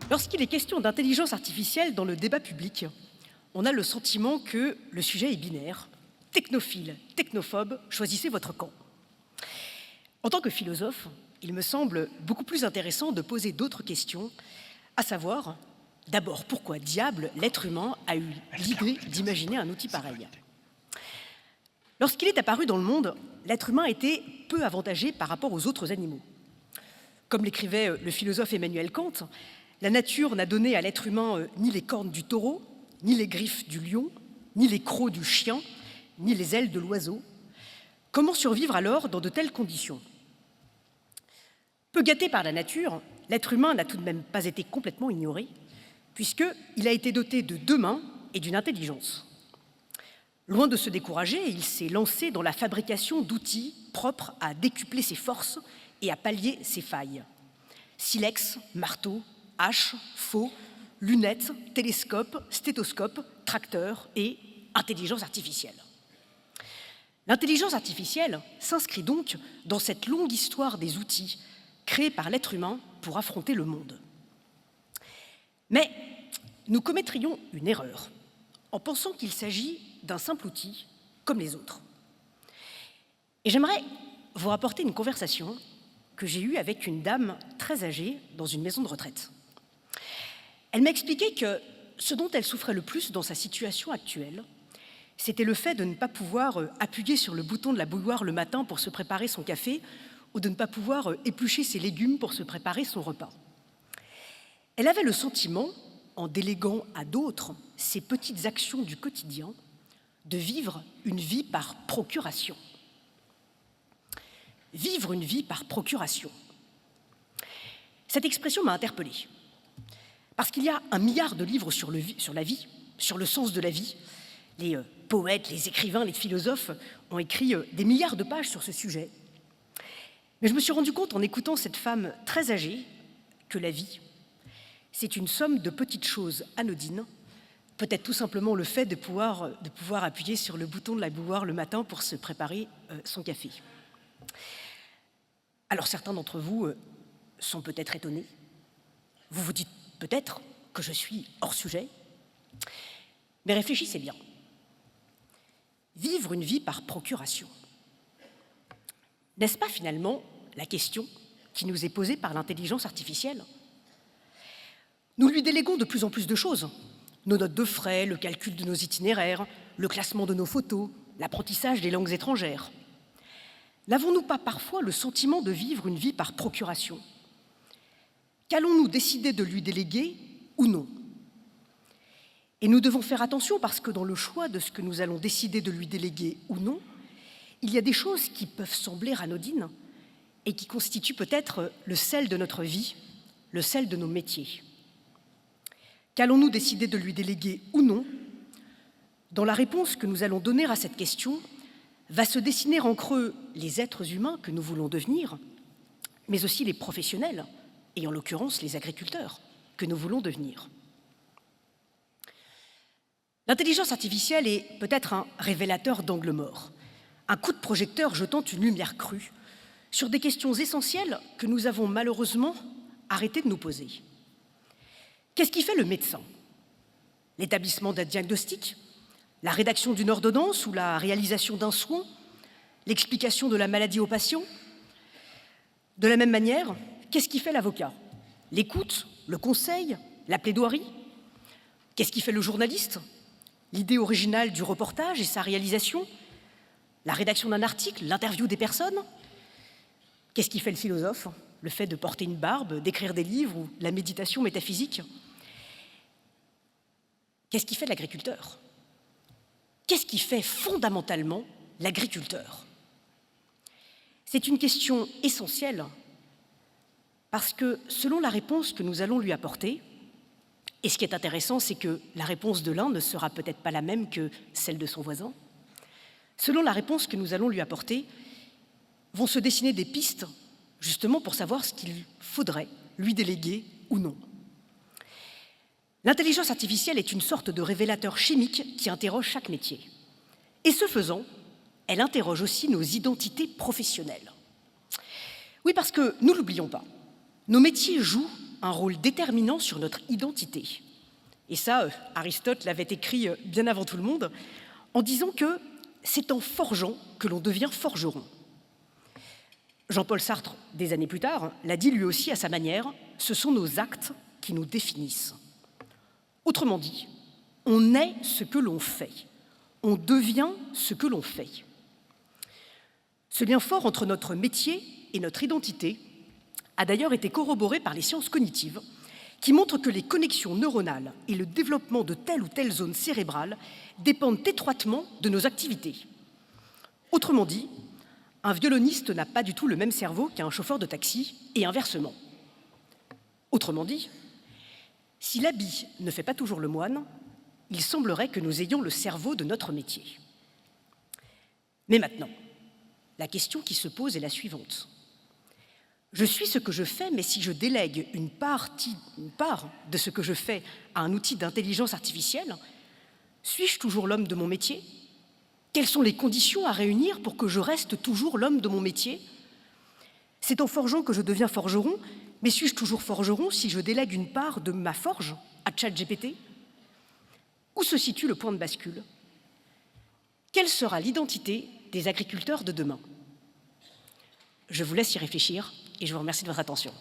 Lorsqu'il est question d'intelligence artificielle dans le débat public, on a le sentiment que le sujet est binaire. Technophile, technophobe, choisissez votre camp. En tant que philosophe, il me semble beaucoup plus intéressant de poser d'autres questions, à savoir, d'abord, pourquoi diable l'être humain a eu l'idée d'imaginer un outil pareil? Lorsqu'il est apparu dans le monde, l'être humain était peu avantagé par rapport aux autres animaux. Comme l'écrivait le philosophe Emmanuel Kant, la nature n'a donné à l'être humain ni les cornes du taureau, ni les griffes du lion, ni les crocs du chien, ni les ailes de l'oiseau. Comment survivre alors dans de telles conditions? Peu gâté par la nature, l'être humain n'a tout de même pas été complètement ignoré, puisqu'il a été doté de 2 mains et d'une intelligence. Loin de se décourager, il s'est lancé dans la fabrication d'outils propres à décupler ses forces et à pallier ses failles. Silex, marteau, hache, faux, lunettes, télescope, stéthoscope, tracteur et intelligence artificielle. L'intelligence artificielle s'inscrit donc dans cette longue histoire des outils créés par l'être humain pour affronter le monde. Mais nous commettrions une erreur en pensant qu'il s'agit d'un simple outil comme les autres. Et j'aimerais vous rapporter une conversation que j'ai eue avec une dame très âgée dans une maison de retraite. Elle m'a expliqué que ce dont elle souffrait le plus dans sa situation actuelle, c'était le fait de ne pas pouvoir appuyer sur le bouton de la bouilloire le matin pour se préparer son café ou de ne pas pouvoir éplucher ses légumes pour se préparer son repas. Elle avait le sentiment, en déléguant à d'autres ces petites actions du quotidien, de vivre une vie par procuration. Vivre une vie par procuration. Cette expression m'a interpellée, parce qu'il y a 1 milliard de livres sur la vie, sur le sens de la vie. Les poètes, les écrivains, les philosophes ont écrit des milliards de pages sur ce sujet. Mais je me suis rendu compte en écoutant cette femme très âgée que la vie, c'est une somme de petites choses anodines, peut-être tout simplement le fait de pouvoir appuyer sur le bouton de la bouilloire le matin pour se préparer son café. Alors certains d'entre vous sont peut-être étonnés. Vous vous dites peut-être que je suis hors sujet, mais réfléchissez bien. Vivre une vie par procuration. N'est-ce pas finalement la question qui nous est posée par l'intelligence artificielle? Nous lui déléguons de plus en plus de choses. Nos notes de frais, le calcul de nos itinéraires, le classement de nos photos, l'apprentissage des langues étrangères. N'avons-nous pas parfois le sentiment de vivre une vie par procuration? Qu'allons-nous décider de lui déléguer ou non? Et nous devons faire attention parce que dans le choix de ce que nous allons décider de lui déléguer ou non, il y a des choses qui peuvent sembler anodines et qui constituent peut-être le sel de notre vie, le sel de nos métiers. Qu'allons-nous décider de lui déléguer ou non? Dans la réponse que nous allons donner à cette question, va se dessiner en creux les êtres humains que nous voulons devenir, mais aussi les professionnels, et en l'occurrence les agriculteurs, que nous voulons devenir. L'intelligence artificielle est peut-être un révélateur d'angle mort, un coup de projecteur jetant une lumière crue sur des questions essentielles que nous avons malheureusement arrêté de nous poser. Qu'est-ce qui fait le médecin? L'établissement d'un diagnostic? La rédaction d'une ordonnance ou la réalisation d'un soin? L'explication de la maladie au patient? De la même manière, qu'est-ce qui fait l'avocat? L'écoute? Le conseil? La plaidoirie? Qu'est-ce qui fait le journaliste? L'idée originale du reportage et sa réalisation? La rédaction d'un article? L'interview des personnes? Qu'est-ce qui fait le philosophe? Le fait de porter une barbe, d'écrire des livres ou la méditation métaphysique? Qu'est-ce qui fait l'agriculteur? Qu'est-ce qui fait fondamentalement l'agriculteur? C'est une question essentielle parce que selon la réponse que nous allons lui apporter, et ce qui est intéressant, c'est que la réponse de l'un ne sera peut-être pas la même que celle de son voisin, selon la réponse que nous allons lui apporter, vont se dessiner des pistes justement pour savoir ce qu'il faudrait lui déléguer ou non. L'intelligence artificielle est une sorte de révélateur chimique qui interroge chaque métier. Et ce faisant, elle interroge aussi nos identités professionnelles. Oui, parce que, nous ne l'oublions pas, nos métiers jouent un rôle déterminant sur notre identité. Et ça, Aristote l'avait écrit bien avant tout le monde, en disant que c'est en forgeant que l'on devient forgeron. Jean-Paul Sartre, des années plus tard, l'a dit lui aussi à sa manière, ce sont nos actes qui nous définissent. Autrement dit, on est ce que l'on fait, on devient ce que l'on fait. Ce lien fort entre notre métier et notre identité a d'ailleurs été corroboré par les sciences cognitives, qui montrent que les connexions neuronales et le développement de telle ou telle zone cérébrale dépendent étroitement de nos activités. Autrement dit, un violoniste n'a pas du tout le même cerveau qu'un chauffeur de taxi, et inversement. Autrement dit, si l'habit ne fait pas toujours le moine, il semblerait que nous ayons le cerveau de notre métier. Mais maintenant, la question qui se pose est la suivante. Je suis ce que je fais, mais si je délègue une part de ce que je fais à un outil d'intelligence artificielle, suis-je toujours l'homme de mon métier ? Quelles sont les conditions à réunir pour que je reste toujours l'homme de mon métier ? C'est en forgeant que je deviens forgeron, mais suis-je toujours forgeron si je délègue une part de ma forge à ChatGPT ? Où se situe le point de bascule ? Quelle sera l'identité des agriculteurs de demain ? Je vous laisse y réfléchir et je vous remercie de votre attention.